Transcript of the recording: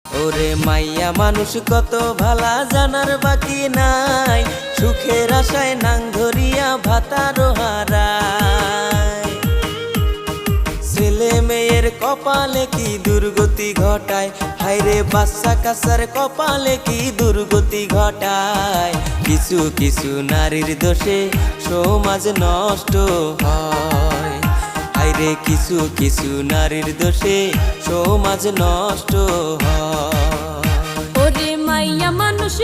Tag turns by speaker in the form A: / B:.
A: ওরে মাইয়া মানুষ কত ভালা জানার বাকি নাই, সুখের আশায় নাং ধরিয়া ভাতারো হারায়। ছেলে মেয়ের কপালে কি দুর্গতি ঘটায়, হায়রে বাচ্চা কাচ্চার কপালে কি দুর্গতি ঘটায়। কিছু কিছু নারীর দোষে সমাজ নষ্ট হয়, হায়রে কিছু কিছু নারীর দোষে সমাজ নষ্ট হয়।
B: ওরে মাইয়া মানুষ